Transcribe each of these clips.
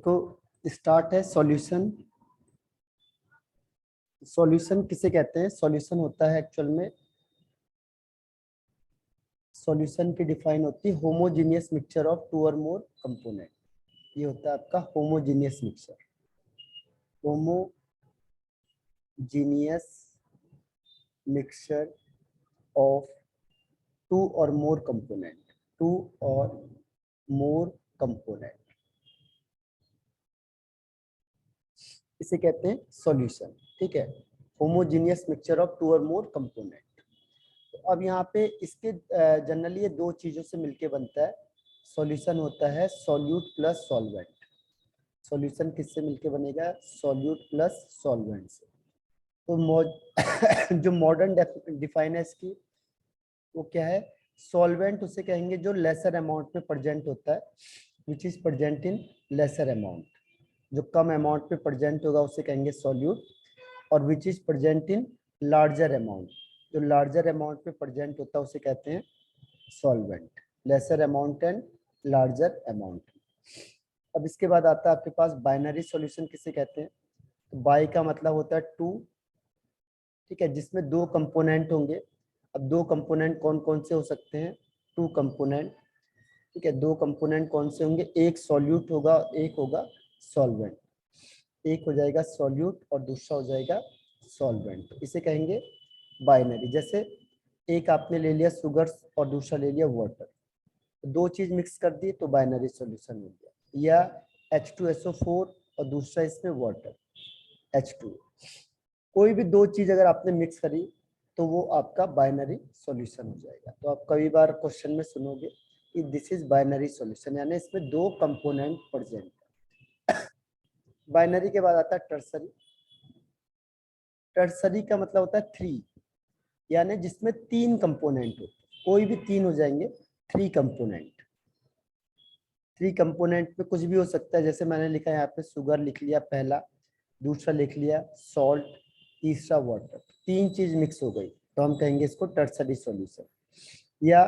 देखो स्टार्ट है solution. Solution किसे कहते हैं? सॉल्यूशन होता है एक्चुअल में, सॉल्यूशन की डिफाइन होती है होमोजीनियस मिक्सचर ऑफ टू और मोर कंपोनेंट। ये होता है आपका homogeneous mixture. Homogeneous mixture of two और मोर कंपोनेंट, टू और मोर कंपोनेंट, इसे कहते हैं सॉल्यूशन। ठीक है, होमोजीनियस मिक्सचर ऑफ टू और मोर कंपोनेंट। तो अब यहाँ पे इसके जनरली ये दो चीजों से मिलके बनता है। सॉल्यूशन होता है सॉल्यूट प्लस सॉल्वेंट। सॉल्यूशन किससे मिलके बनेगा? सॉल्यूट प्लस सॉल्वेंट से। तो जो मॉडर्न डिफाइन है इसकी, वो क्या है? सॉल्वेंट उसे कहेंगे जो लेसर अमाउंट में प्रेजेंट होता है, which is present in lesser amount. जो कम अमाउंट में प्रेजेंट होगा उसे कहेंगे सॉल्यूट, और which is present in larger amount. जो लार्जर अमाउंट में प्रेजेंट होता है उसे कहते हैं solvent. Lesser amount and larger amount. अब इसके बाद आता है आपके पास बाइनरी सॉल्यूशन किसे कहते हैं? तो बाई का मतलब होता है टू, ठीक है, जिसमें दो कंपोनेंट होंगे। अब दो कंपोनेंट कौन कौन से हो सकते हैं? Two component. ठीक है, दो कंपोनेंट कौन से होंगे? एक सॉल्यूट होगा, एक होगा सॉल्वेंट। एक हो जाएगा सॉल्यूट और दूसरा हो जाएगा सॉल्वेंट। इसे कहेंगे बाइनरी। जैसे एक आपने ले लिया शुगर और दूसरा ले लिया वाटर, दो चीज मिक्स कर दी तो बाइनरी सॉल्यूशन हो गया। या H2SO4 और दूसरा इसमें वाटर H2। कोई भी दो चीज अगर आपने मिक्स करी तो वो आपका बाइनरी सॉल्यूशन हो जाएगा। तो आप कई बार क्वेश्चन में सुनोगे कि दिस इज बाइनरी सॉल्यूशन, यानी इसमें दो कंपोनेंट प्रेजेंट। बाइनरी के बाद आता है टर्सरी। टर्सरी का मतलब होता है थ्री, यानी जिसमें तीन कंपोनेंट हो। कोई भी तीन हो जाएंगे, थ्री कंपोनेंट। थ्री कंपोनेंट में कुछ भी हो सकता है। जैसे मैंने लिखा है यहाँ पे शुगर लिख लिया पहला, दूसरा लिख लिया सॉल्ट, तीसरा वाटर। तीन चीज मिक्स हो गई तो हम कहेंगे इसको टर्सरी सॉल्यूशन। या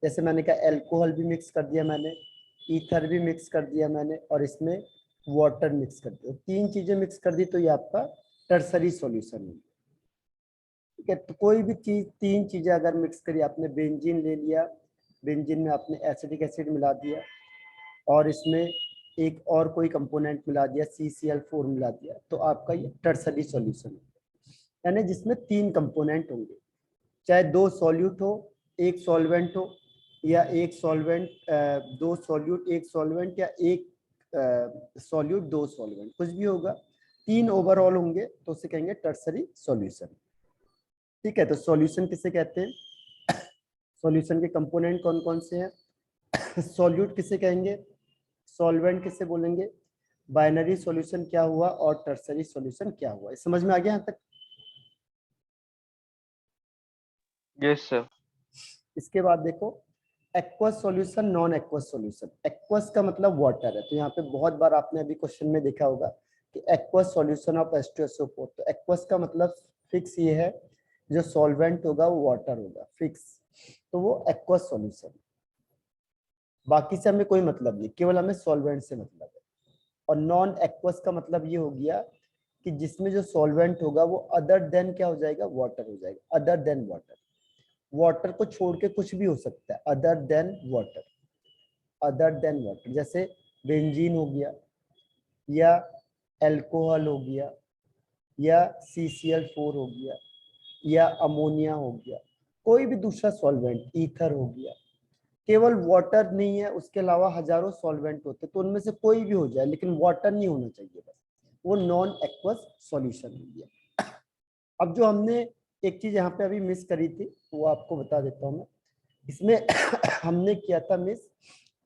जैसे मैंने कहा अल्कोहल भी मिक्स कर दिया मैंने, ईथर भी मिक्स कर दिया मैंने, और इसमें वाटर मिक्स कर दिया। तीन चीजें मिक्स कर दी तो ये आपका टर्सरी सॉल्यूशन है। ठीक है, तो कोई भी चीज, तीन चीजें अगर मिक्स करी, आपने बेंजीन ले लिया, बेंजीन में आपने एसिटिक एसिड मिला दिया और इसमें एक और कोई कंपोनेंट मिला दिया, CCl4 मिला दिया, तो आपका ये टर्सरी सॉल्यूशन है। यानी जिसमें तीन कंपोनेंट होंगे, चाहे दो सॉल्यूट हो, एक सॉल्वेंट हो, या एक सॉल्वेंट दो सॉल्यूट एक सॉल्वेंट, या एक सॉल्यूट दो सॉल्वेंट, कुछ भी होगा, तीन ओवरऑल होंगे तो उसे कहेंगे टर्सरी सॉल्यूशन। ठीक है, तो सॉल्यूशन किसे कहते हैं? सॉल्यूशन के कंपोनेंट कौन कौन से हैं? सॉल्यूट किसे कहेंगे? सॉल्वेंट किसे बोलेंगे? बाइनरी सॉल्यूशन क्या हुआ और टर्सरी सॉल्यूशन क्या हुआ? समझ में आ गया यहाँ तक? Yes sir. इसके बाद देखो aqueous solution, non aqueous solution. Aqueous का मतलब वाटर है, तो यहाँ पे बहुत बार आपने अभी क्वेश्चन में देखा होगा कि एक्वस सॉल्यूशन ऑफ H2SO4। तो एक्वस का मतलब फिक्स ये है, जो सॉल्वेंट होगा वो वाटर होगा, फिक्स, तो वो एक्वस सॉल्यूशन। बाकी से हमें कोई मतलब नहीं, केवल हमें सॉल्वेंट से मतलब है। और नॉन एक्वस का मतलब ये हो गया कि जिसमें जो सॉल्वेंट होगा वो अदर देन क्या हो जाएगा? वाटर हो जाएगा। अदर देन वाटर, वाटर को छोड़ के कुछ भी हो सकता है, other than water. Other than water जैसे बेंजीन हो गया, या अल्कोहल हो गया, या CCl4 हो गया, या अमोनिया हो गया, कोई भी दूसरा सॉल्वेंट, ईथर हो गया। केवल वाटर नहीं है, उसके अलावा हजारों सॉल्वेंट होते, तो उनमें से कोई भी हो जाए लेकिन वाटर नहीं होना चाहिए, बस वो नॉन एक्वस सॉल्यूशन हो गया। अब जो हमने एक चीज यहाँ पे अभी मिस करी थी वो आपको बता देता हूँ मैं। इसमें हमने किया था मिस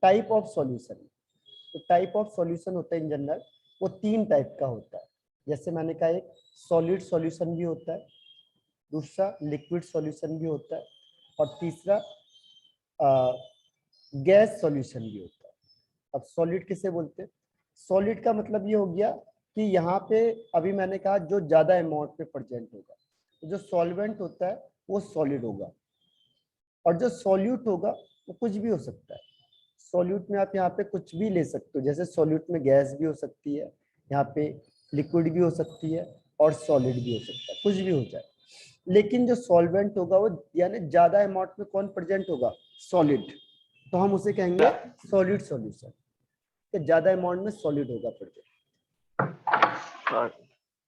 टाइप ऑफ सॉल्यूशन। तो टाइप ऑफ सॉल्यूशन होता है इन जनरल, वो तीन टाइप का होता है। जैसे मैंने कहा एक सॉलिड सॉल्यूशन भी होता है, दूसरा लिक्विड सॉल्यूशन भी होता है, और तीसरा गैस सॉल्यूशन भी होता है। अब सॉलिड किसे बोलते हैं? सॉलिड का मतलब ये हो गया कि यहाँ पे अभी मैंने कहा जो ज्यादा अमाउंट में प्रेजेंट होगा, तो जो सॉल्वेंट होता है वो सॉलिड होगा, और जो सॉल्यूट होगा वो कुछ भी हो सकता है। सॉल्यूट में आप यहाँ पे कुछ भी ले सकते हो, जैसे सॉल्यूट में गैस भी हो सकती है, यहाँ पे लिक्विड भी हो सकती है और सॉलिड भी हो सकता है, कुछ भी हो जाए। लेकिन जो सॉल्वेंट होगा वो यानी ज्यादा अमाउंट में कौन प्रेजेंट होगा, सॉलिड, तो हम उसे कहेंगे सॉलिड सॉल्यूशन, कि ज्यादा अमाउंट में सॉलिड होगा प्रेजेंट।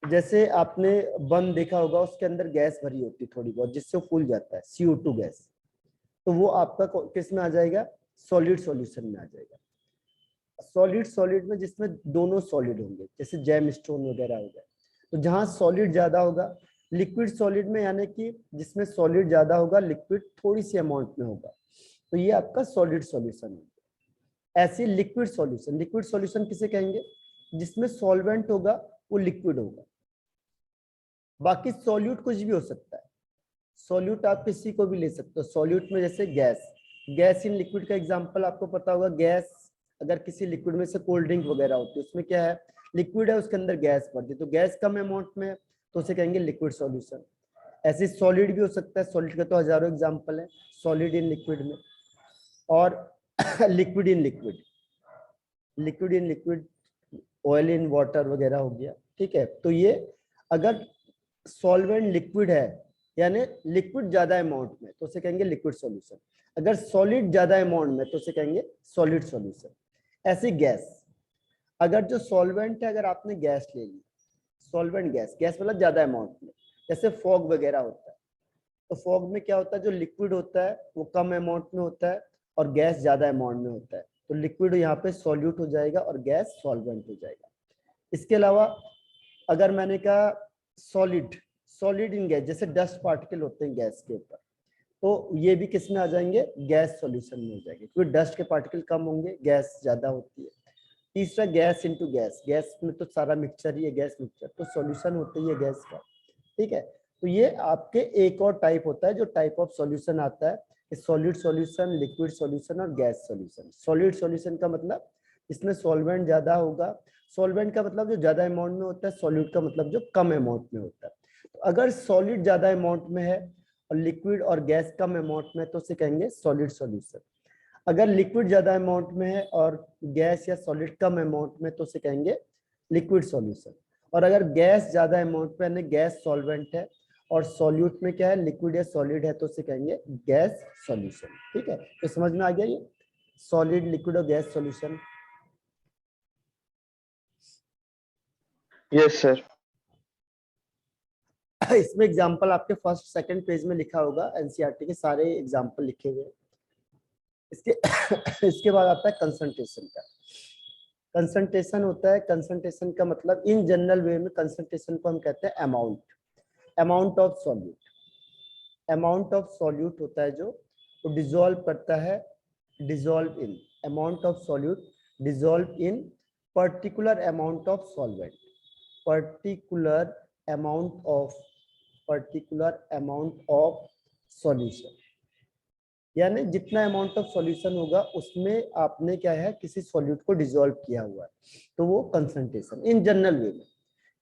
जैसे आपने बम देखा होगा, उसके अंदर गैस भरी होती है थोड़ी बहुत, जिससे वो फूल जाता है, CO2 गैस, तो वो आपका किस में आ जाएगा, सॉलिड सॉल्यूशन में आ जाएगा। सॉलिड सॉलिड में जिसमें दोनों सॉलिड होंगे, जैसे जैम स्टोन वगैरह हो गया, तो जहां सॉलिड ज्यादा होगा, लिक्विड सॉलिड में यानी कि जिसमें सॉलिड ज्यादा होगा, लिक्विड थोड़ी सी अमाउंट में होगा, तो ये आपका सॉलिड सॉल्यूशन होगा। ऐसे लिक्विड सॉल्यूशन किसे कहेंगे, जिसमें सॉल्वेंट होगा वो लिक्विड होगा। बाकी सॉल्यूट कुछ भी हो सकता है, सॉल्यूट आप किसी को भी ले सकते हो। सॉल्यूट में जैसे गैस इन लिक्विड का एग्जांपल आपको पता होगा। गैस अगर किसी लिक्विड में से कोल्ड ड्रिंक वगैरह होती है, उसमें क्या है, लिक्विड है, उसके अंदर गैस भरती है, तो गैस कम अमाउंट में है, तो उसे कहेंगे लिक्विड सॉल्यूशन। ऐसे सॉलिड भी हो सकता है, सॉलिड का तो हजारों एग्जाम्पल है, सॉलिड इन लिक्विड में, और liquid in liquid, oil in water वगैरह हो गया, ठीक है। तो ये अगर सॉल्वेंट लिक्विड है, यानी लिक्विड ज्यादा अमाउंट में, तो उसे कहेंगे लिक्विड सॉल्यूशन। अगर सॉलिड ज्यादा अमाउंट में, तो उसे कहेंगे सॉलिड सॉल्यूशन। ऐसे गैस, अगर जो सॉल्वेंट है, अगर आपने गैस ले ली, सॉल्वेंट गैस मतलब ज्यादा अमाउंट में, जैसे फॉग वगैरह होता है, तो फॉग में क्या होता है, जो लिक्विड होता है वो कम अमाउंट में होता है और गैस ज्यादा अमाउंट में होता है, तो लिक्विड यहाँ पे सॉल्यूट हो जाएगा और गैस सॉल्वेंट हो जाएगा। इसके अलावा अगर मैंने कहा सॉलिड इन गैस, जैसे डस्ट पार्टिकल होते हैं गैस के ऊपर, तो ये भी किस में आ जाएंगे, गैस सॉल्यूशन में हो जाएंगे, क्योंकि डस्ट के पार्टिकल कम होंगे, गैस ज्यादा होती है। तीसरा गैस इनटू गैस में तो सारा मिक्सचर ही है, गैस मिक्सचर, तो सॉल्यूशन होता ही है गैस का, ठीक है। तो ये आपके एक और टाइप होता है, जो टाइप ऑफ सॉल्यूशन आता है, सॉलिड सॉल्यूशन, लिक्विड सॉल्यूशन और गैस सॉल्यूशन। सॉलिड सॉल्यूशन का मतलब इसमें सॉल्वेंट ज्यादा होगा, सॉल्वेंट का मतलब जो ज्यादा अमाउंट में होता है, सॉल्यूट का मतलब जो कम अमाउंट में होता है। तो अगर सॉलिड ज्यादा अमाउंट में है और लिक्विड और गैस कम अमाउंट में, तो उसे कहेंगे सॉलिड सॉल्यूशन। अगर लिक्विड ज्यादा अमाउंट में है और गैस या सॉलिड कम अमाउंट में, तो उसे कहेंगे लिक्विड सॉल्यूशन। और अगर गैस ज्यादा अमाउंट में, यानी गैस सॉल्वेंट है और सॉल्यूट में क्या है, लिक्विड या सॉलिड है, तो उसे कहेंगे गैस सॉल्यूशन, ठीक है। तो समझ में आ गया ये सॉलिड, लिक्विड और गैस सॉल्यूशन। Yes sir. इसमें एग्जांपल आपके फर्स्ट सेकंड पेज में लिखा होगा, एनसीईआरटी के सारे एग्जांपल लिखे हुए। इसके इसके बाद आता है कंसंट्रेशन का। कंसंट्रेशन होता है, कंसंट्रेशन का मतलब इन जनरल वे में कंसंट्रेशन को हम कहते हैं amount of solute. Amount of solute होता है जो वो डिसॉल्व करता है, dissolve in, amount of solute dissolve in particular amount of solvent, particular amount of solution, यानी जितना अमाउंट ऑफ सॉल्यूशन होगा उसमें आपने क्या है, किसी सॉल्यूट को डिसॉल्व किया हुआ है, तो वो कंसंट्रेशन इन जनरल वे में।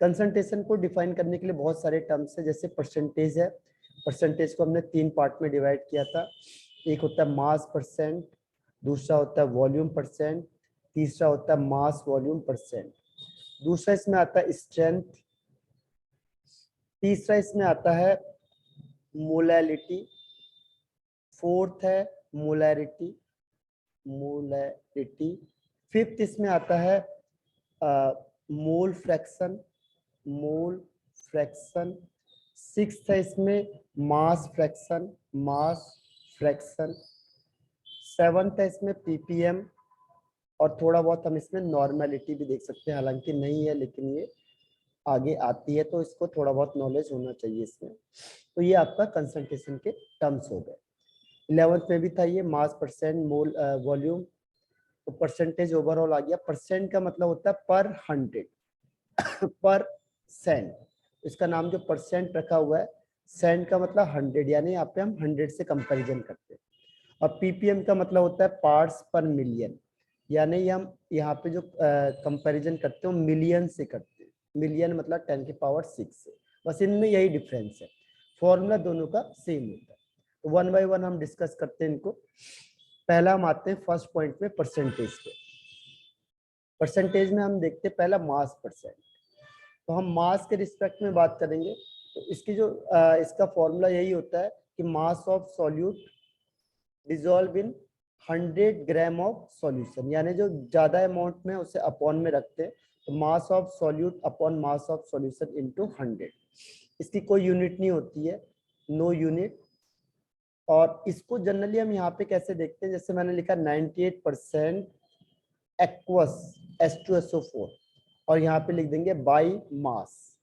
कंसंट्रेशन को डिफाइन करने के लिए बहुत सारे टर्म्स है, जैसे परसेंटेज है, परसेंटेज को हमने 3 पार्ट में डिवाइड किया था। एक होता है मास परसेंट, दूसरा होता है वॉल्यूम परसेंट, तीसरा होता है मास वॉल्यूम परसेंट, दूसरा इसमें आता है स्ट्रेंथ, तीसरा इसमें आता है मोलैलिटी, फोर्थ है मोलैरिटी, फिफ्थ इसमें आता है मोल फ्रैक्शन, सिक्स्थ है इसमें मास फ्रैक्शन, सेवंथ है इसमें ppm, और थोड़ा बहुत हम इसमें नॉर्मेलिटी भी देख सकते हैं, हालांकि नहीं है लेकिन ये आगे आती है, तो इसको थोड़ा बहुत नॉलेज होना चाहिए इसमें। तो ये आपका कंसंट्रेशन के टर्म्स हो गए। 11th में भी था ये मास परसेंट मोल वॉल्यूम, तो परसेंटेज ओवरऑल आ गया। परसेंट का मतलब होता है पर 100 पर सेंट, इसका नाम जो परसेंट रखा हुआ है, सेंट का मतलब 100, यानी यहाँ पे हम 100 से कंपैरिजन करते हैं। और पीपीएम का मतलब होता है पार्ट्स पर मिलियन, यानी हम यहाँ पे जो कंपैरिजन करते हैं मिलियन से करते हैं, मिलियन मतलब 10 की पावर 6 से, बस इनमें यही डिफरेंस है, फॉर्मूला दोनों का सेम होता है। तो 1 बाय 1 हम डिस्कस करते हैं इनको। पहला हम आते हैं फर्स्ट पॉइंट में परसेंटेज पे। परसेंटेज में हम देखते हैं पहला मास परसेंट। तो हम मास के रिस्पेक्ट में बात करेंगे, तो इसकी जो इसका फॉर्मूला यही होता है कि मास of solute dissolve in 100 gram of solution, यानी जो ज्यादा अमाउंट में उसे अपॉन में रखते हैं, तो मास of solute upon mass of solution into 100। इसकी कोई यूनिट नहीं होती है, नो यूनिट। और इसको जनरली हम यहाँ पे कैसे देखते हैं, जैसे मैंने लिखा 98% एक्वस H2SO4, और यहाँ पे लिख देंगे बाई मास,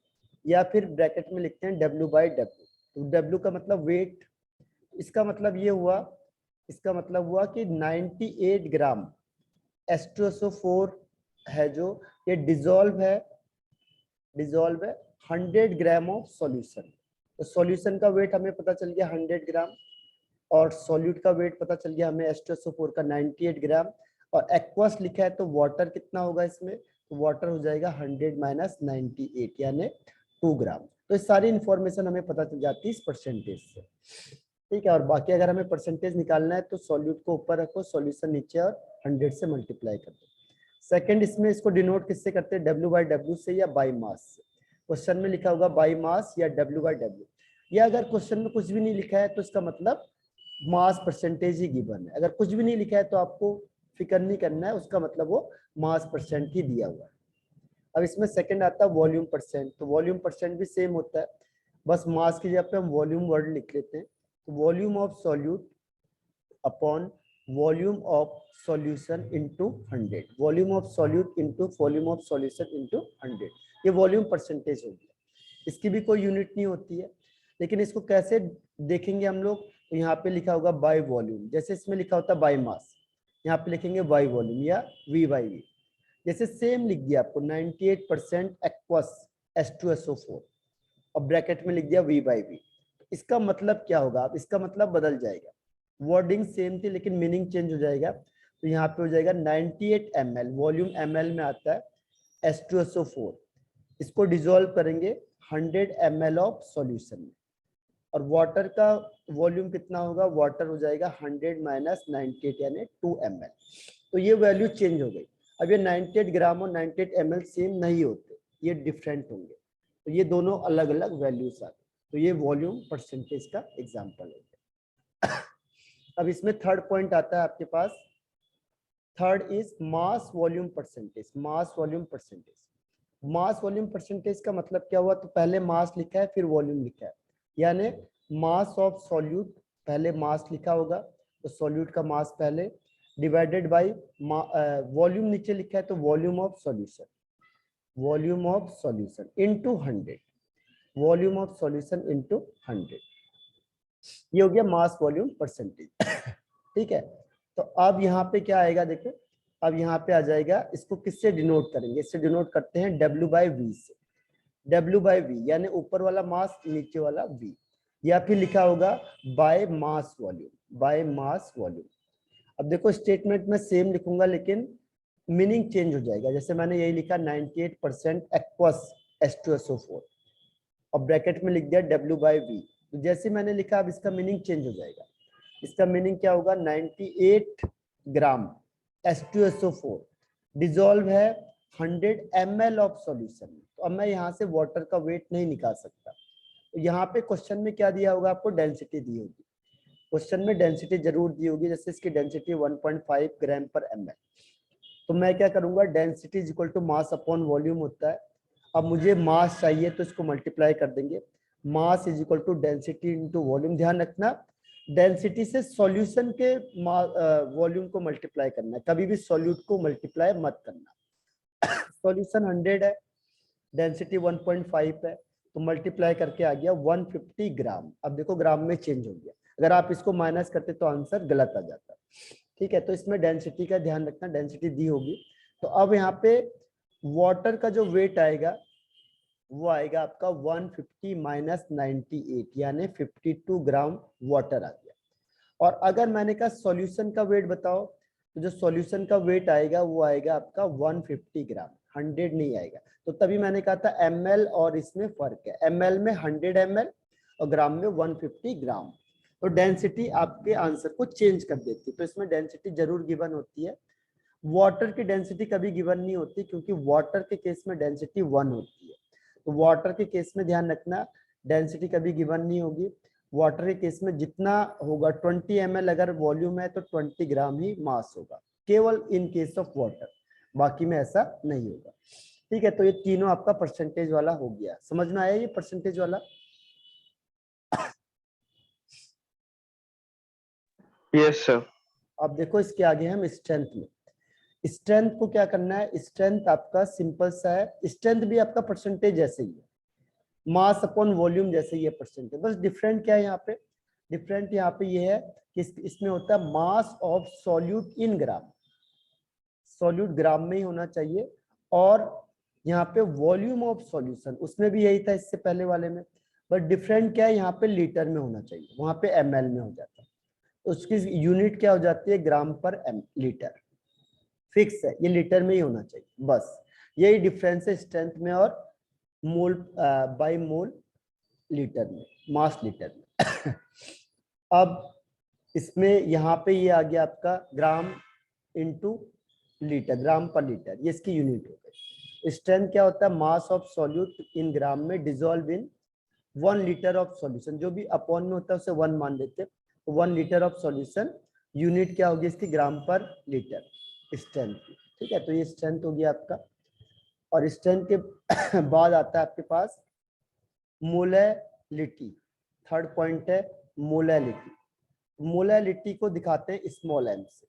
या फिर ब्रैकेट में लिखते हैं W/W। तो W का मतलब वेट। इसका मतलब ये हुआ, इसका मतलब हुआ कि 98 ग्राम H2SO4 है जो ये डिजोल्व है 100 ग्राम ऑफ सॉल्यूशन। तो सॉल्यूशन का वेट हमें पता चल गया 100 ग्राम, और सॉल्यूट का वेट पता चल गया हमें H2SO4 का 98 ग्राम। और एक्वस लिखा है तो वाटर कितना होगा इसमें, तो वाटर हो जाएगा 100 माइनस 98 यानी 2 ग्राम। तो इस सारी इंफॉर्मेशन हमें पता चल जाती है इस परसेंटेज से, ठीक है। और बाकी अगर हमें परसेंटेज निकालना है तो सॉल्यूट को ऊपर रखो, सॉल्यूशन नीचे, और 100 से मल्टीप्लाई कर दो। सेकंड, इसमें इसको डिनोट किससे करते हैं, W/W से या बाई मास से। क्वेश्चन में लिखा होगा बाई मास या W/W, या अगर क्वेश्चन में कुछ भी नहीं लिखा है तो इसका मतलब मास परसेंटेज ही गिवन है। अगर कुछ भी नहीं लिखा है तो आपको फिक्र नहीं करना है, उसका मतलब वो मास परसेंट ही दिया हुआ है। अब इसमें सेकंड आता है वॉल्यूम परसेंट। तो वॉल्यूम परसेंट भी सेम होता है, बस मास की जगह पे हम वॉल्यूम वर्ड लिख लेते हैं। तो volume of solute upon volume of solution into 100, volume of solute into volume of solution into 100, ये वॉल्यूम परसेंटेज हो गया। इसकी भी कोई यूनिट नहीं होती है, लेकिन इसको कैसे देखेंगे हम लोग, तो यहाँ पे लिखा होगा बाय वॉल्यूम। जैसे इसमें लिखा होता है बाय मास, यहाँ पे लिखेंगे बाय वॉल्यूम या V/V। जैसे सेम लिख दिया आपको 98% एक्वस H2SO4, और ब्रैकेट में लिख दिया V/V। इसका मतलब क्या होगा, अब इसका मतलब बदल जाएगा, वर्डिंग सेम थी लेकिन मीनिंग चेंज हो जाएगा। तो यहाँ पे हो जाएगा 98 ml, वॉल्यूम ml में आता है H2SO4, इसको डिसॉल्व करेंगे 100 ml ऑफ सॉल्यूशन में, और वाटर का वॉल्यूम कितना होगा, वाटर हो जाएगा 100 माइनस 98 यानी 2 ml। तो ये वैल्यू चेंज हो गई। अब ये 98 ग्राम और 98 ml सेम नहीं होते, ये डिफरेंट होंगे, तो ये दोनों अलग अलग वैल्यूज आते। तो ये वॉल्यूम परसेंटेज का एग्जांपल है। अब इसमें थर्ड पॉइंट आता है आपके पास, third is mass volume percentage. Mass volume percentage, mass volume percentage का मतलब क्या हुआ, तो पहले मास लिखा है फिर वॉल्यूम लिखा है, यानी मास ऑफ सॉल्यूट, पहले मास लिखा होगा तो सॉल्यूट का मास पहले, डिवाइडेड बाय वॉल्यूम नीचे लिखा है तो volume of solution, volume of solution into 100, volume of solution into 100। ये हो गया मास वॉल्यूम परसेंटेज। ठीक है, तो अब यहाँ पे क्या आएगा देखो, अब यहाँ पे आ जाएगा, इसको किससे डिनोट करेंगे, इससे डिनोट करते हैं W/V से। W/V यानी ऊपर वाला मास नीचे वाला V, या फिर लिखा होगा by mass volume, by mass volume. अब देखो स्टेटमेंट में सेम लिखूंगा लेकिन मीनिंग चेंज हो जाएगा। जैसे मैंने यही लिखा 98% एक्वस H2SO4, और ब्रैकेट में लिख दिया W/V। तो जैसे मैंने लिखा अब इसका मीनिंग चेंज हो जाएगा। इसका मीनिंग क्या होगा, 98 ग्राम H2SO4 डिजोल्व है 100 ml ऑफ सॉल्यूशन। तो अब मैं यहाँ से वाटर का वेट नहीं निकाल सकता, तो यहाँ पे क्वेश्चन में क्या दिया होगा आपको, डेंसिटी दी होगी। क्वेश्चन में डेंसिटी जरूर दी होगी, जैसे इसकी डेंसिटी 1.5 ग्राम पर ml। तो मैं क्या करूंगा, density is equal to mass upon volume होता है। अब मुझे मास चाहिए तो इसको मल्टीप्लाई कर देंगे, mass is equal to density into volume. ध्यान रखना डेंसिटी से सॉल्यूशन के वॉल्यूम को मल्टीप्लाई करना है, कभी भी सॉल्यूट को मल्टीप्लाई मत करना। सॉल्यूशन 100 है, डेंसिटी 1.5 है, तो मल्टीप्लाई करके आ गया 150 ग्राम। अब देखो ग्राम में चेंज हो गया, अगर आप इसको माइनस करते तो आंसर गलत आ जाता। ठीक है, तो इसमें डेंसिटी का ध्यान रखना, डेंसिटी दी होगी। तो अब यहाँ पे वाटर का जो वेट आएगा वो आएगा आपका 150 माइनस 98 यानी 52 ग्राम वाटर आ गया। और अगर मैंने कहा सॉल्यूशन का वेट बताओ, तो जो सॉल्यूशन का वेट आएगा वो आएगा आपका 150 ग्राम, 100 नहीं आएगा। तो तभी मैंने कहा था ml और इसमें फर्क है, ml में 100 ml और ग्राम में 150 ग्राम। तो डेंसिटी आपके आंसर को चेंज कर देती है। तो इसमें डेंसिटी जरूर गिवन होती है। वाटर की डेंसिटी कभी गिवन नहीं होती, क्योंकि वाटर के केस में डेंसिटी 1 होती है। तो वाटर के केस में ध्यान रखना, डेंसिटी कभी गिवन नहीं होगी। वाटर के केस में जितना होगा 20 ml अगर वॉल्यूम है तो 20 ग्राम ही मास होगा, केवल इन केस ऑफ वाटर, बाकी में ऐसा नहीं होगा। ठीक है, तो ये तीनों आपका परसेंटेज वाला हो गया। समझ में आया ये परसेंटेज वाला? Yes sir. अब देखो इसके आगे हम स्ट्रेंथ में, स्ट्रेंथ को क्या करना है। स्ट्रेंथ आपका सिंपल सा है, स्ट्रेंथ भी आपका परसेंटेज जैसे ही है, मास अपॉन वॉल्यूम जैसे ही है परसेंटेज। बस डिफरेंट क्या है यहाँ पे, डिफरेंट यहाँ पे ये है कि इसमें होता है mass of solute in gram, solute gram में ही होना चाहिए। और यहाँ पे वॉल्यूम ऑफ सॉल्यूशन उसमें भी यही था इससे पहले वाले में, बट डिफरेंट क्या है, यहाँ पे लीटर में होना चाहिए, वहां पे ml में हो जाता है। तो उसकी यूनिट क्या हो जाती है, ग्राम पर लीटर, फिक्स है, ये लीटर में ही होना चाहिए। बस यही डिफरेंस है स्ट्रेंथ में और मोल बाय मोल लीटर में, मास लीटर में। अब इसमें यहाँ पे ये आ गया आपका ग्राम इंटू लीटर, ग्राम पर लीटर, ये इसकी यूनिट हो गई। स्ट्रेंथ क्या होता है, मास ऑफ सॉल्यूट इन ग्राम में dissolve in 1 litre of solution, जो भी अपॉन में होता है उसे 1 मान लेते हैं, तो 1 लीटर ऑफ सॉल्यूशन, यूनिट क्या होगी इसकी, ग्राम पर लीटर स्ट्रेंथ की। ठीक है, तो ये स्ट्रेंथ हो गया आपका। और स्ट्रेंथ के बाद आता है आपके पास मोलैलिटी, थर्ड पॉइंट है मोलैलिटी। मोलैलिटी को दिखाते हैं स्मॉल m से।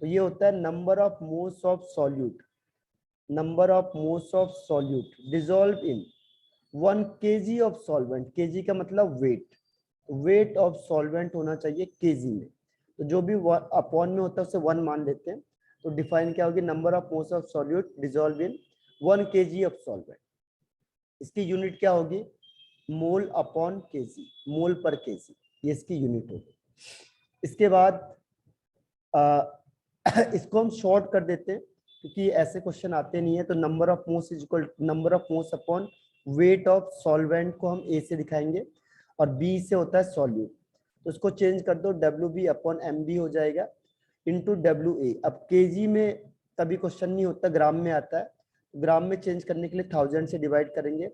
तो ये होता है number of moles of solute, number of moles of solute dissolve in 1 kg of solvent, kg का मतलब वेट, वेट ऑफ सॉल्वेंट होना चाहिए kg में। तो जो भी अपॉन में होता है उसे 1 मान लेते हैं। तो डिफाइन क्या होगी, number of moles of solute dissolve in 1 kg of solvent. इसकी यूनिट क्या होगी, मोल अपॉन kg, मोल पर kg, ये इसकी यूनिट होगी। इसके बाद इसको हम शॉर्ट कर देते हैं, क्योंकि ऐसे क्वेश्चन आते नहीं है। तो number of moles is equal number of moles upon weight of solvent को हम ए से दिखाएंगे, और बी से होता है सॉल्यूट। तो इसको चेंज कर दो, W B upon M B हो जाएगा इंटू डब्ल्यू ए। अब केजी में कभी क्वेश्चन नहीं होता, ग्राम में आता है। ग्राम में चेंज करने के लिए 1000 से डिवाइड करेंगे,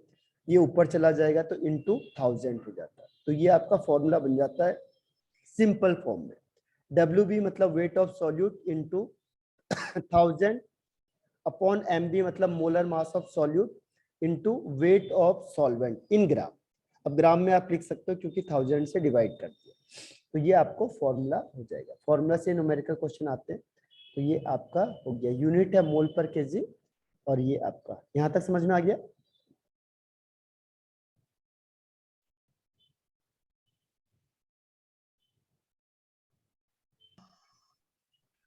ये ऊपर चला जाएगा तो इंटू 1000 हो जाता है। तो ये आपका फॉर्मूला बन जाता है सिंपल फॉर्म में, डब्ल्यू बी मतलब weight of solute into 1000 upon M B मतलब molar mass of solute into weight of solvent in gram. अब ग्राम में आप लिख सकते हो क्योंकि 1000 से डिवाइड कर दिया। तो ये आपको फॉर्मूला हो जाएगा, फॉर्मूला से न्यूमेरिकल क्वेश्चन आते हैं। तो ये आपका हो गया, यूनिट है मोल पर केजी, और ये आपका यहां तक समझ में आ गया।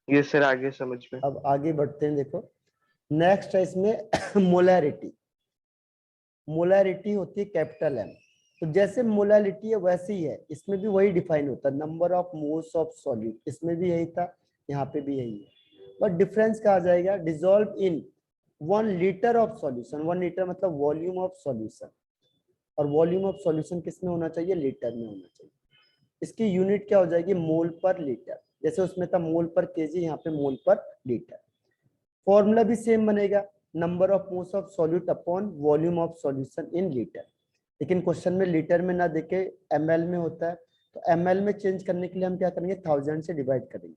यस सर, आगे समझ में। अब आगे बढ़ते हैं, देखो नेक्स्ट है इसमें मोलैरिटी। मोलैरिटी होती है कैपिटल एम। तो जैसे मोलैरिटी है वैसे ही है, इसमें भी वही डिफाइन होता है, number of moles of solute, इसमें भी यही था, यहाँ पे भी यही है। बट डिफरेंस क्या आ जाएगा, dissolve in 1 litre of solution, 1 litre मतलब वॉल्यूम ऑफ सॉल्यूशन, और वॉल्यूम ऑफ सॉल्यूशन किस में होना चाहिए, लीटर में होना चाहिए। इसकी यूनिट क्या हो जाएगी, मोल पर लीटर, जैसे उसमें था मोल पर केजी, यहाँ पे मोल पर लीटर। फॉर्मूला भी सेम बनेगा, number of moles of solute upon volume of solution in litre. लेकिन क्वेश्चन में लीटर में ना देके ml में होता है, तो ml में चेंज करने के लिए हम क्या करेंगे, 1000 से डिवाइड करेंगे।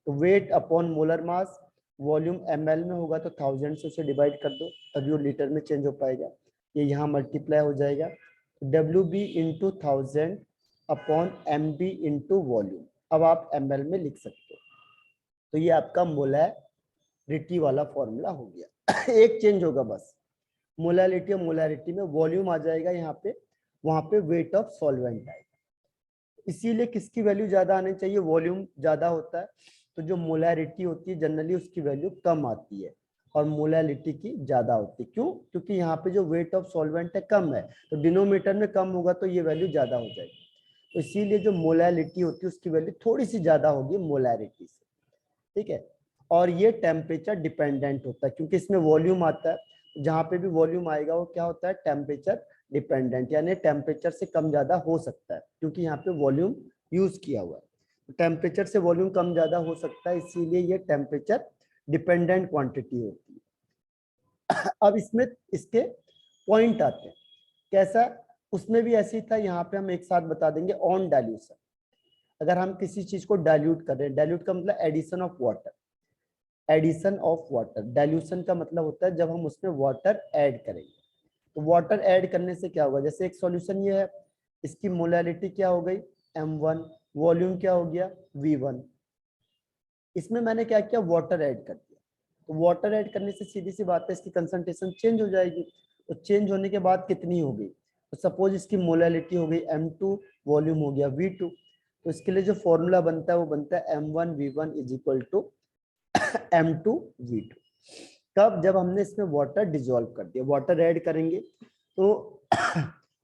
तो weight upon molar mass, volume ml में होगा तो 1000 से उसे डिवाइड कर दो, तभी वो लीटर में चेंज हो पाएगा। ये यहाँ मल्टीप्लाई हो जाएगा, W B into 1000 upon M B into volume. अब आप ml में लिख सकते हो। तो ये आपका मोलैरिटी वाला फॉर्मूला हो गया। एक चेंज होगा बस, मोलैरिटी और मोलैरिटी में वॉल्यूम आ जाएगा यहाँ पे, वहां पे वेट ऑफ सॉल्वेंट आएगा। इसीलिए किसकी वैल्यू ज्यादा आनी चाहिए, वॉल्यूम ज्यादा होता है, तो जो मोलैरिटी होती है जनरली उसकी वैल्यू कम आती है, और मोलैरिटी की ज्यादा होती है। क्यों, क्योंकि यहाँ पे जो वेट ऑफ सॉल्वेंट है कम है, तो डिनोमिनेटर में कम होगा तो ये वैल्यू ज्यादा हो जाएगी। तो इसीलिए जो मोलैरिटी होती है उसकी वैल्यू थोड़ी सी ज्यादा होगी मोलैरिटी से। ठीक है, और ये टेम्परेचर डिपेंडेंट होता है, क्योंकि इसमें वॉल्यूम आता है, जहां पे भी वॉल्यूम आएगा वो क्या होता है, टेम्परेचर डिपेंडेंट, यानी टेम्परेचर से कम ज्यादा हो सकता है, क्योंकि यहाँ पे वॉल्यूम यूज किया हुआ है। टेम्परेचर से वॉल्यूम कम ज्यादा हो सकता है, इसीलिए ये टेम्परेचर डिपेंडेंट क्वांटिटी होती है। अब इसमें इसके पॉइंट आते हैं, कैसा, उसमें भी ऐसे ही था, यहाँ पे हम एक साथ बता देंगे ऑन डाइल्यूशन। अगर हम किसी चीज को डाइल्यूट कर रहे हैं, डाइल्यूट का मतलब addition of water, addition of water, dilution का मतलब होता है जब हम उसमें वाटर ऐड करेंगे। तो वाटर ऐड करने से क्या होगा, जैसे एक सॉल्यूशन ये है, इसकी मोलैलिटी क्या हो गई m1, वॉल्यूम क्या हो गया v1, इसमें मैंने क्या किया वाटर ऐड कर दिया। तो वाटर ऐड करने से सीधी सी बात है इसकी कंसंट्रेशन चेंज हो जाएगी। तो चेंज होने के बाद कितनी हो गई, तो सपोज इसकी मोलैलिटी हो गई m2, वॉल्यूम हो गया v2। तो इसके लिए जो फॉर्मूला बनता है वो बनता है m1v1 is equal to m2v2। कब, जब हमने इसमें वाटर डिजोल्व कर दिया, वाटर ऐड करेंगे तो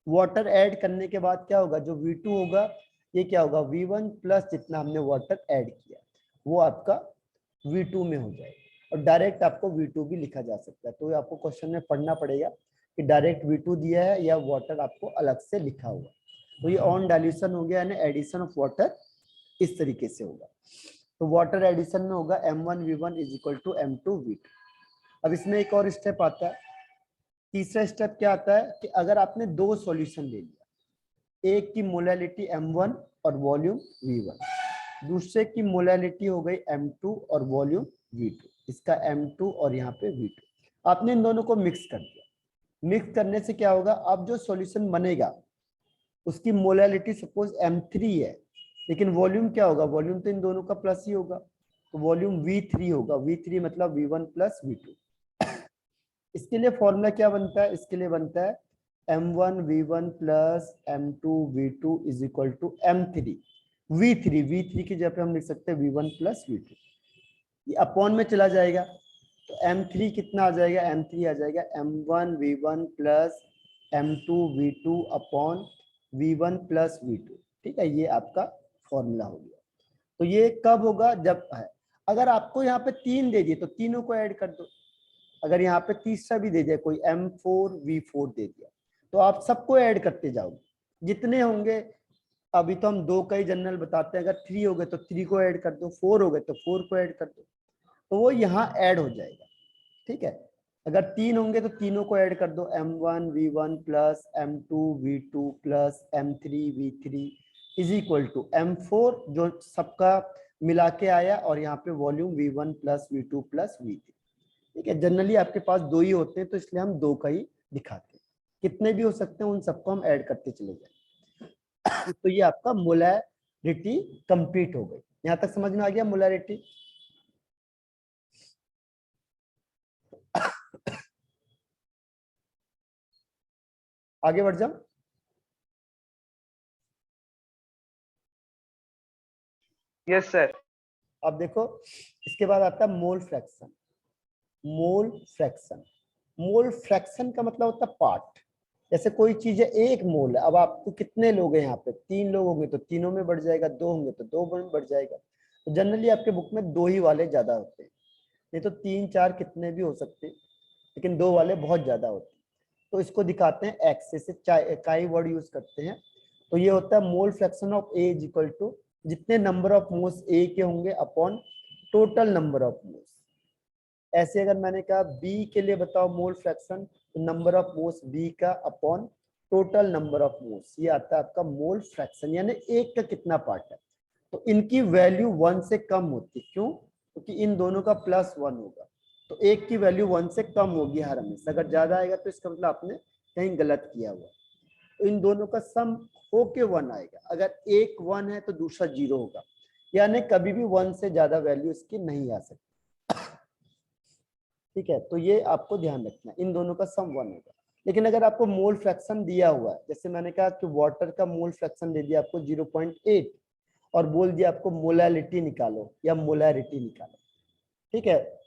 वाटर ऐड करने के बाद क्या होगा, जो v2 होगा ये क्या होगा v1 प्लस जितना हमने वाटर ऐड किया वो आपका v2 में हो जाएगा। और डायरेक्ट आपको v2 भी लिखा जा सकता है, तो आपको क्वेश्चन में पढ़ना पड़ेगा कि डायरेक्ट v2 दिया है या वाटर आपको अलग से लिखा हुआ। तो ये ऑन डाइल्यूशन हो गया, यानी एडिशन ऑफ वाटर इस तरीके से होगा। तो वाटर एडिशन में होगा m1v1 is equal to m2v2। अब इसमें एक और स्टेप आता है, तीसरा स्टेप क्या आता है कि अगर आपने दो सॉल्यूशन ले लिया, एक की मोलैलिटी m1 और वॉल्यूम v1, दूसरे की मोलैलिटी हो गई m2 और वॉल्यूम v2, इसका m2 और यहाँ पे v2, आपने इन दोनों को मिक्स कर दिया। मिक्स करने से क्या होगा, अब जो सॉल्यूशन बनेगा उसकी मोलैलिटी सपोज m3 है, लेकिन वॉल्यूम क्या होगा, वॉल्यूम तो इन दोनों का प्लस ही होगा, तो वॉल्यूम v3 होगा, v3 मतलब v1 प्लस v2। इसके लिए फॉर्मूला क्या बनता है, इसके लिए बनता है m1v1 plus m2v2 is equal to m3 v3 की जगह पे हम लिख सकते हैं v1 प्लस v2, ये अपॉन में चला जाएगा। तो m3 कितना आ जाएगा, m3 आ जाएगा m1v1 plus m2v2 upon v1 plus v2। ठीक है, ये आपका फॉर्मूला हो गया। तो ये कब होगा, जब है, अगर आपको यहाँ पे 3 दे दिए तो तीनों को ऐड कर दो, अगर यहाँ पे तीसरा भी दे दिया कोई m4v4 दे दिया तो आप सबको ऐड करते जाओगे जितने होंगे। अभी तो हम 2 का ही जनरल बताते हैं, अगर 3 हो गए तो 3 को ऐड कर दो, 4 हो गए तो 4 को ऐड कर दो, तो वो यहाँ ऐड हो जाएगा। ठीक है, अगर 3 होंगे तो तीनों को ऐड कर दो, m1v1 plus m2v2 plus m3v3 is equal to m4 जो सबका मिला के आया, और यहाँ पे volume v1 plus v2 plus v3। ठीक है, जनरली आपके पास 2 ही होते हैं तो इसलिए हम 2 का ही दिखाते हैं, कितने भी हो सकते हैं उन सबको हम ऐड करते चले जाएंगे। तो ये आपका मोलैरिटी कंप्लीट हो गई। यहाँ तक समझ में आ गया मोलैरिटी। आगे बढ़ जाओ। Yes sir. अब देखो इसके बाद आता है mole fraction. Mole fraction, mole fraction का मतलब होता है पार्ट। जैसे कोई चीज है 1 मोल है, अब आपको कितने लोग हैं यहाँ पे, 3 लोग होंगे तो तीनों में बढ़ जाएगा, 2 होंगे तो 2 में बढ़ जाएगा। तो जनरली आपके बुक में 2 ही वाले ज्यादा होते हैं, नहीं तो 3 4 कितने भी हो सकते हैं, लेकिन 2 वाले बहुत ज्यादा होते हैं। तो इसको दिखाते हैं एक्स से, काई वर्ड यूज करते हैं। तो ये होता है mole fraction of A is equal to जितने नंबर ऑफ मोल्स ए के होंगे upon total number of moles. ऐसे अगर मैंने कहा बी के लिए बताओ मोल फ्रैक्शन, तो नंबर ऑफ मोल्स बी का upon total number of moles, ये आता है आपका मोल फ्रैक्शन, यानी एक का कितना पार्ट है। तो इनकी वैल्यू 1 से कम होती है, क्यों, क्योंकि इन दोनों का +1 होगा, तो एक की वैल्यू 1 से कम होगी हर हमेशा। अगर ज्यादा आएगा तो इसका मतलब आपने कहीं गलत किया हुआ। तो इन दोनों का सम होके 1 आएगा, अगर एक 1 है तो दूसरा 0 होगा, यानी कभी भी 1 से ज्यादा वैल्यू इसकी नहीं आ सकती। ठीक है, तो ये आपको ध्यान रखना है, इन दोनों का सम 1 होगा। लेकिन अगर आपको मोल फ्रैक्शन दिया हुआ है, जैसे मैंने कहा कि वाटर का मोल फ्रैक्शन दे दिया आपको 0.8 और बोल दिया आपको मोलैलिटी निकालो या मोलैरिटी निकालो, ठीक है,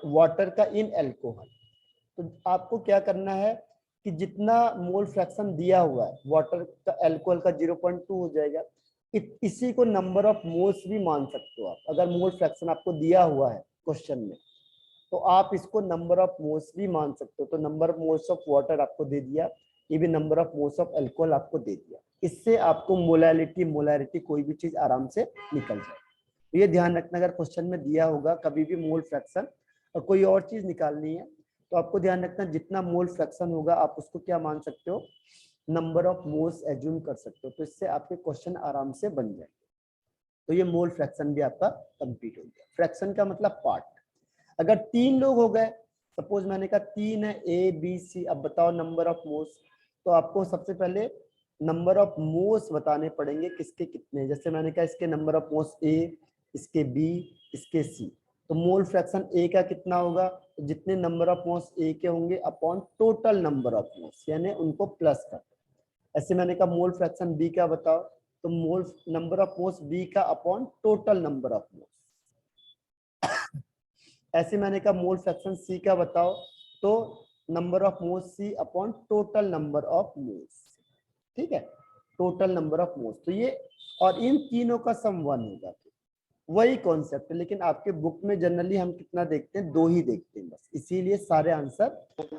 वाटर का इन अल्कोहल, तो आपको क्या करना है कि जितना मोल फ्रैक्शन दिया हुआ है वाटर का, अल्कोहल का 0.2 हो जाएगा। इसी को नंबर ऑफ मोल्स भी मान सकते हो आप। अगर मोल फ्रैक्शन आपको दिया हुआ है क्वेश्चन में तो आप इसको नंबर ऑफ मोल्स भी मान सकते हो। तो number of moles of water आपको दे दिया, ये भी number of moles of alcohol आपको दे दिया। इससे आपको मोलैरिटी कोई भी चीज आराम से निकल जाए। तो ये ध्यान रखना, अगर क्वेश्चन में दिया होगा कभी भी मोल फ्रैक्शन और कोई और चीज निकालनी है तो आपको ध्यान रखना जितना मोल फ्रैक्शन होगा आप उसको क्या मान सकते हो, नंबर ऑफ मोल्स एज्यूम कर सकते हो। तो इससे आपके क्वेश्चन आराम से बन जाएंगे। तो ये मोल फ्रैक्शन भी आपका कंप्लीट हो गया। फ्रैक्शन का मतलब पार्ट। अगर 3 लोग हो गए, सपोज मैंने कहा 3 है, ए बी सी, अब बताओ नंबर ऑफ मोल्स। तो आपको सबसे पहले नंबर ऑफ मोल्स बताने पड़ेंगे किसके कितने। जैसे मैंने कहा इसके नंबर ऑफ मोल्स ए, इसके बी, इसके सी। तो मोल फ्रैक्शन ए का कितना होगा, तो जितने नंबर ऑफ मोल्स ए के होंगे upon total number of moles, यानी उनको प्लस कर। ऐसे मैंने कहा मोल फ्रैक्शन बी का बताओ, तो mole number of moles B का upon total number of moles. ऐसे मैंने कहा मोल फ्रैक्शन सी का बताओ, तो number of moles C upon total number of moles. ठीक है, टोटल नंबर ऑफ मोल्स। तो ये और इन तीनों का सम 1 होगा। वही कॉन्सेप्ट है, लेकिन आपके बुक में जनरली हम कितना देखते हैं, 2 ही देखते हैं बस, इसीलिए सारे आंसर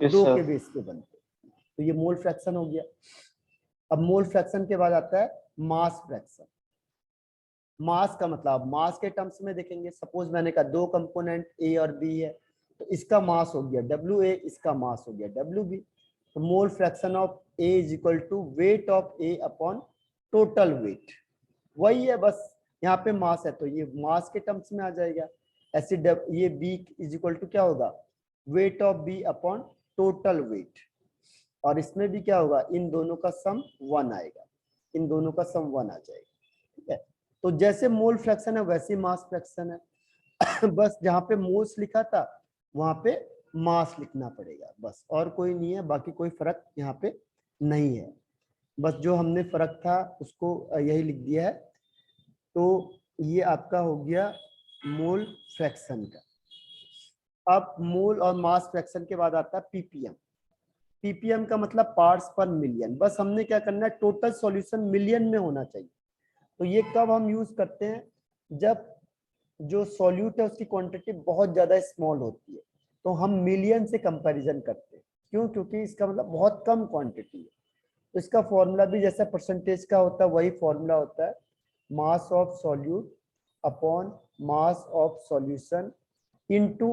2 के बेस पे बनते हैं। तो ये मोल फ्रैक्शन हो गया। अब मोल फ्रैक्शन के बाद आता है मास फ्रैक्शन। मास का मतलब मास के टर्म्स में देखेंगे। सपोज मैंने कहा 2 कंपोनेंट ए और बी है, तो इसका मास हो गया डब्ल्यू ए, इसका मास हो गया डब्ल्यू बी। तो mole fraction of A is equal to weight of A upon total weight. वही है बस, यहाँ पे मास है तो ये मास के टर्म्स में आ जाएगा। ऐसे ये बी इज इक्वल टू क्या होगा, weight of B upon total weight. और इसमें भी क्या होगा, इन दोनों का सम 1 आएगा, इन दोनों का सम 1 आ जाएगा। ठीक है, तो जैसे मोल फ्रैक्शन है वैसे मास फ्रैक्शन है। बस जहाँ पे मोल्स लिखा था वहां पे मास लिखना पड़ेगा बस, और कोई नहीं है, बाकी कोई फर्क यहाँ पे नहीं है। बस जो हमने फर्क था उसको यही लिख दिया है। तो ये आपका हो गया मोल फ्रैक्शन का। अब मोल और मास फ्रैक्शन के बाद आता है पीपीएम। पीपीएम का मतलब पार्ट्स पर मिलियन। बस हमने क्या करना है, टोटल सॉल्यूशन मिलियन में होना चाहिए। तो ये कब हम यूज करते हैं, जब जो सॉल्यूट है उसकी क्वांटिटी बहुत ज्यादा स्मॉल होती है, तो हम मिलियन से कंपैरिजन करते हैं। क्यों, क्योंकि इसका मतलब बहुत कम क्वांटिटी है। तो इसका फॉर्मूला भी जैसा परसेंटेज का होता है वही फॉर्मूला होता है, mass of solute upon mass of solution into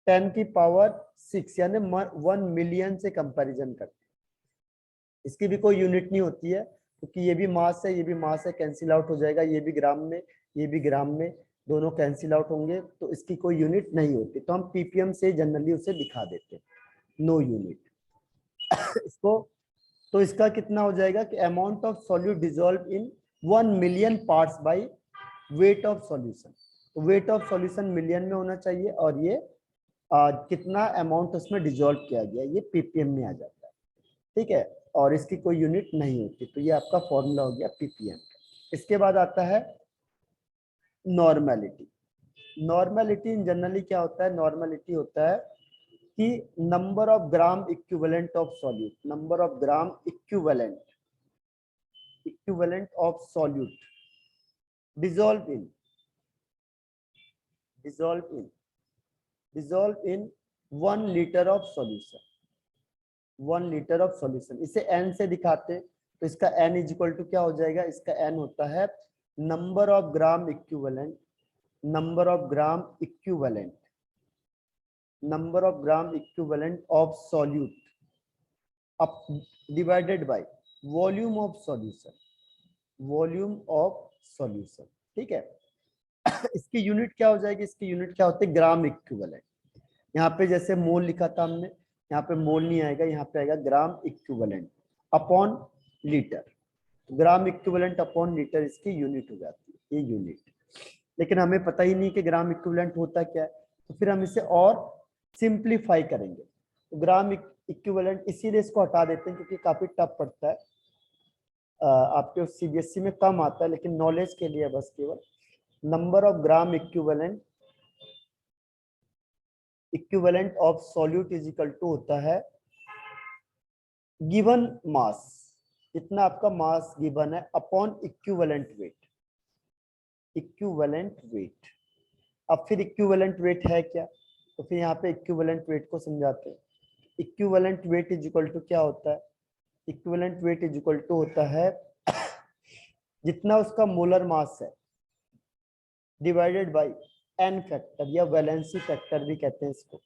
10 की पावर 6, यानी 1 मिलियन से कंपैरिजन करते हैं। इसकी भी कोई यूनिट नहीं होती है, क्योंकि ये भी मास है, ये भी मास है, कैंसिल आउट हो जाएगा। ये भी ग्राम में, ये भी ग्राम में, दोनों कैंसिल आउट होंगे, तो इसकी कोई यूनिट नहीं होती। तो हम पीपीएम से जनरली उसे दिखा देते हैं, नो यूनिट। इसको तो इसका कितना हो जाएगा कि amount of solute dissolve in 1 million parts by weight of solution. तो वेट ऑफ सॉल्यूशन मिलियन में होना चाहिए, और ये कितना अमाउंट उसमें डिजोल्व किया गया ये पीपीएम में आ जाता है। ठीक है, और इसकी कोई यूनिट नहीं होती। तो ये आपका फॉर्मूला हो गया पीपीएम। इसके बाद आता है नॉर्मेलिटी। नॉर्मेलिटी इन जनरली क्या होता है, नॉर्मेलिटी होता है कि number of gram equivalent of solute, number of gram equivalent of solute dissolve in dissolve in 1 litre of solution, 1 litre of solution. इसे n से दिखाते, तो इसका n इज इक्वल टू क्या हो जाएगा, इसका n होता है number of gram equivalent, number of gram equivalent, number of gram equivalent of solute up divided by volume of solution, volume of solution. ठीक है, इसकी यूनिट क्या हो जाएगी, इसकी यूनिट क्या होती है, ग्राम इक्विवेलेंट। यहाँ पे जैसे मोल लिखा था हमने, यहाँ पे मोल नहीं आएगा, यहाँ पे आएगा gram equivalent upon litre. Gram equivalent upon litre इसकी यूनिट हो जाती है, ये यूनिट। लेकिन हमें पता ही नहीं कि ग्राम इक्विवेलेंट होता क्या है, तो फिर हम इसे और सिंप्लीफाई करेंगे। तो ग्राम इक्विवेलेंट इसीलिए इसको हटा देते हैं क्योंकि काफी टफ पड़ता है, आपके सीबीएसई में कम आता है, लेकिन नॉलेज के लिए बस केवल number of gram equivalent of solute is equal to होता है गिवन मास, इतना आपका मास गिवन है, upon equivalent weight, equivalent weight. अब फिर इक्विवेलेंट वेट है क्या, तो फिर यहाँ पे इक्विवेलेंट वेट को समझाते हैं। Equivalent weight is equal to क्या होता है, equivalent weight is equal to होता है जितना उसका मोलर मास है डिवाइडेड बाय एन फैक्टर या वैलेंसी फैक्टर भी कहते हैं इसको।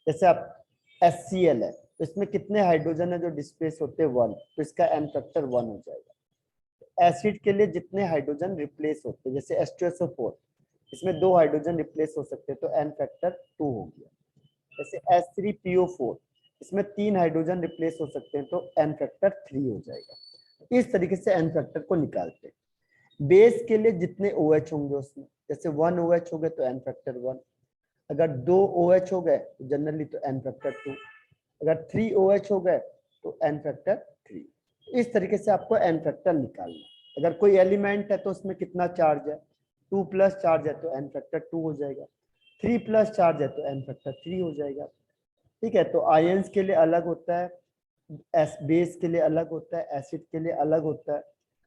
जैसे आप HCl है तो इसमें कितने हाइड्रोजन है जो डिस्प्लेस होते हैं 1, तो इसका एन फैक्टर 1 हो जाएगा। एसिड के लिए जितने हाइड्रोजन रिप्लेस होते हैं जैसे H2SO4 इसमें 2 हाइड्रोजन रिप्लेस हो सकते हैं तो एन फैक्टर 2 हो गया। जैसे H3PO4 इसमें 3 हाइड्रोजन रिप्लेस हो सकते हैं तो एन फैक्टर 3 हो जाएगा। इस तरीके से एन फैक्टर को निकालते हैं। बेस के लिए जितने OH होंगे उसमें जैसे 1 OH हो गए तो एन फैक्टर 1, अगर 2 OH हो गए तो जनरली तो एन फैक्टर 2, अगर 3 OH हो गए तो एन फैक्टर 3। इस तरीके से आपको एन फैक्टर निकालना है। अगर कोई एलिमेंट है तो उसमें कितना चार्ज है, 2 प्लस चार्ज है तो एन फैक्टर 2 हो जाएगा, 3 प्लस चार्ज है तो एन फैक्टर 3 हो जाएगा। ठीक है, तो आयंस के लिए अलग होता है, बेस के लिए अलग होता है, एसिड के लिए अलग होता है।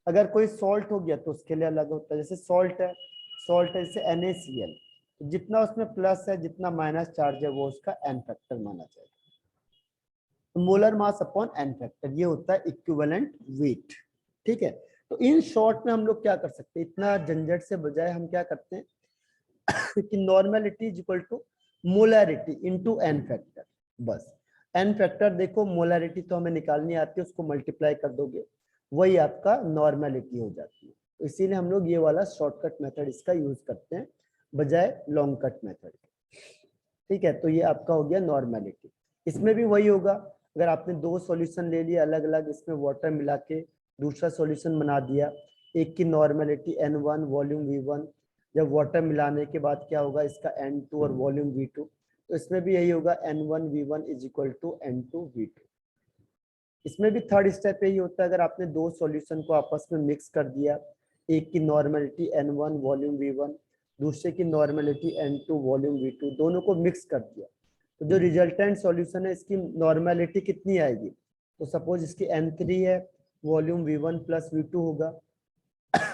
अगर कोई सॉल्ट हो गया तो उसके लिए अलग होता है। जैसे सॉल्ट है जैसे NaCl, जितना उसमें प्लस है जितना माइनस चार्ज है वो उसका एन फैक्टर माना जाएगा। Molar mass upon n factor ये होता है इक्विवेलेंट वेट। ठीक है, तो इन शॉर्ट में हम लोग क्या कर सकते हैं, इतना झंझट से बजाय हम क्या करते हैं कि normality is equal to molarity into n factor. बस एन फैक्टर देखो, मोलैरिटी तो हमें निकालनी आती है, उसको मल्टीप्लाई कर दोगे वही आपका नॉर्मेलिटी हो जाती है। तो इसीलिए हम लोग ये वाला शॉर्टकट मेथड इसका यूज करते हैं बजाय लॉन्ग कट मेथड। ठीक है, तो ये आपका हो गया नॉर्मेलिटी। इसमें भी वही होगा, अगर आपने 2 सॉल्यूशन ले लिए अलग अलग, इसमें वाटर मिला के दूसरा सॉल्यूशन बना दिया, एक की नॉर्मेलिटी N1 वॉल्यूम V1, जब वाटर मिलाने के बाद क्या होगा इसका N2 और वॉल्यूम V2, तो इसमें भी यही होगा N1 V1 is equal to N2 V2। इसमें भी थर्ड स्टेप यही होता है, अगर आपने 2 सॉल्यूशन को आपस में मिक्स कर दिया, एक की नॉर्मेलिटी N1 वॉल्यूम V1, दूसरे की नॉर्मेलिटी N2 वॉल्यूम V2, दोनों को मिक्स कर दिया, तो जो रिजल्टेंट सॉल्यूशन है इसकी नॉर्मेलिटी कितनी आएगी, तो सपोज इसकी N3 है, वॉल्यूम V1 प्लस V2 होगा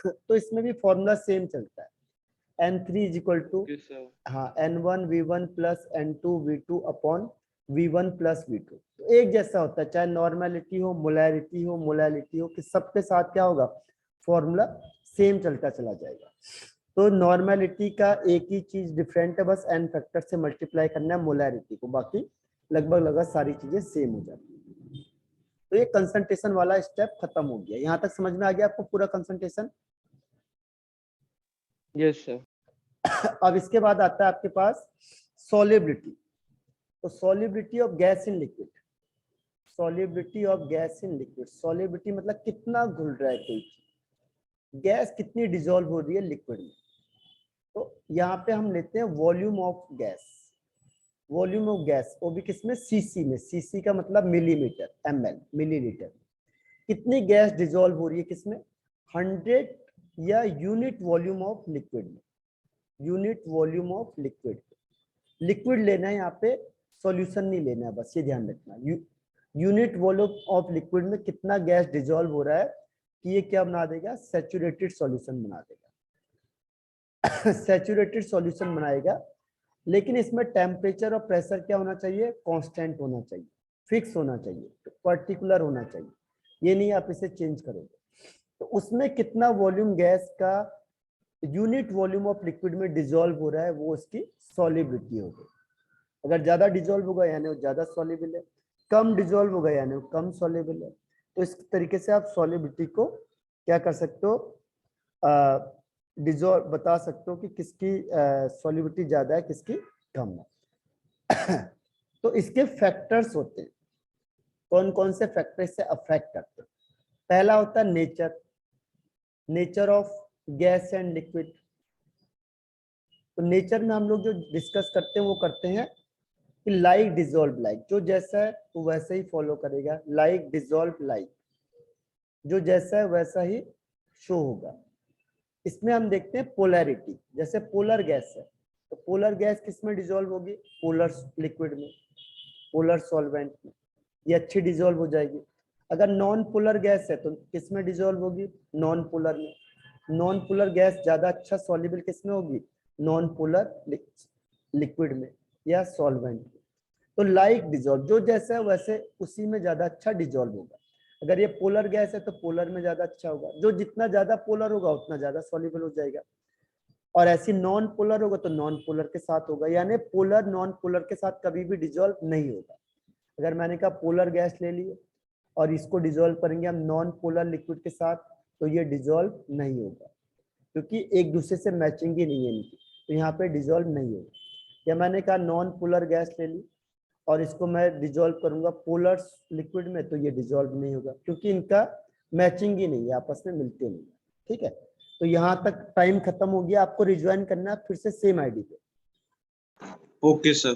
तो इसमें भी फॉर्मूला सेम चलता है, N3 इज इक्वल टू हाँ N1 V1 plus N2 V2 upon V1 plus V2। तो एक जैसा होता है, चाहे नॉर्मेलिटी हो मोलैरिटी हो कि सबके साथ क्या होगा, फॉर्मूला सेम चलता चला जाएगा। तो नॉर्मेलिटी का एक ही चीज डिफरेंट है, बस एन फैक्टर से मल्टीप्लाई करना है मोलैरिटी को, बाकी लगभग सारी चीजें सेम हो जाती है। तो ये कंसंट्रेशन वाला स्टेप खत्म हो गया। यहाँ तक समझ में आ गया आपको पूरा कंसंट्रेशन? Yes sir. अब इसके बाद आता है आपके पास सॉल्युबिलिटी। तो solubility of gas in liquid, solubility of gas in liquid, solubility मतलब कितना घुल रहा है कोई चीज, गैस कितनी डिसॉल्व हो रही है लिक्विड में। तो यहाँ पे हम लेते हैं volume of gas, volume of gas वो भी किसमें, सीसी में, सीसी का मतलब मिलीमीटर, ml मिलीलीटर। कितनी गैस डिसॉल्व हो रही है किसमें, 100 या यूनिट वॉल्यूम ऑफ लिक्विड में, unit volume of liquid. Liquid लेना है यहाँ पे, सॉल्यूशन नहीं लेना है, बस ये ध्यान रखना। यूनिट वॉल्यूम ऑफ लिक्विड में कितना गैस डिसॉल्व हो रहा है कि ये क्या बना देगा, सैचुरेटेड सॉल्यूशन बना देगा सैचुरेटेड सॉल्यूशन बनाएगा। लेकिन इसमें टेम्परेचर और प्रेशर क्या होना चाहिए, कांस्टेंट होना चाहिए, फिक्स होना चाहिए, पर्टिकुलर होना चाहिए, ये नहीं आप इसे चेंज करोगे। तो उसमें कितना वॉल्यूम गैस का यूनिट वॉल्यूम ऑफ लिक्विड में डिसॉल्व हो रहा है वो उसकी सॉल्युबिलिटी होगी। अगर ज्यादा डिसॉल्व होगा यानी वो ज्यादा सॉल्युबल है, कम डिसॉल्व होगा यानी वो कम सॉल्युबल है। तो इस तरीके से आप सॉल्युबिलिटी को क्या कर सकते हो, डिसॉल्व बता सकते हो कि किसकी सॉल्युबिलिटी ज्यादा है किसकी कम है तो इसके फैक्टर्स होते हैं, कौन कौन से फैक्टर इससे अफेक्ट करते हैं। पहला होता है nature, nature of gas and liquid. तो नेचर में हम लोग जो डिस्कस करते हैं वो करते हैं कि लाइक डिसॉल्व लाइक, जो जैसा है वो वैसे ही फॉलो करेगा, लाइक डिसॉल्व लाइक, जो जैसा है वैसा ही शो होगा। इसमें हम देखते हैं पोलैरिटी, जैसे पोलर गैस है तो पोलर गैस किस में डिसॉल्व होगी, पोलर लिक्विड में, पोलर सॉल्वेंट में, ये अच्छी डिसॉल्व हो जाएगी। अगर नॉन पोलर गैस है तो किस में डिसॉल्व होगी, नॉन पोलर में। नॉन पोलर गैस ज्यादा अच्छा सॉल्युबल किस में होगी, नॉन पोलर लिक्विड में या सॉल्वेंट में। तो लाइक डिसॉल्व, जो जैसा है वैसे उसी में ज्यादा अच्छा डिसॉल्व होगा। अगर ये पोलर गैस है तो पोलर में ज्यादा अच्छा होगा, जो जितना ज्यादा पोलर होगा उतना ज्यादा सॉल्युबल हो जाएगा। और ऐसी नॉन पोलर होगा तो नॉन पोलर के साथ होगा, यानी पोलर नॉन पोलर के साथ कभी भी डिजोल्व नहीं होगा। अगर मैंने कहा पोलर गैस ले लिए और इसको डिजोल्व करेंगे हम नॉन पोलर लिक्विड के साथ, तो ये डिजोल्व नहीं होगा, क्योंकि एक दूसरे से मैचिंग ही नहीं है इनकी, तो यहाँ पे डिजोल्व नहीं होगा। या मैंने कहा नॉन पोलर गैस ले ली और इसको मैं डिजोल्व करूंगा पोलर लिक्विड में, तो ये डिजोल्व नहीं होगा, क्योंकि इनका मैचिंग ही नहीं है, आपस में मिलते नहीं। ठीक है, तो यहाँ तक टाइम खत्म हो गया, आपको रिज्वाइन करना है फिर से सेम आईडी पे। Okay sir.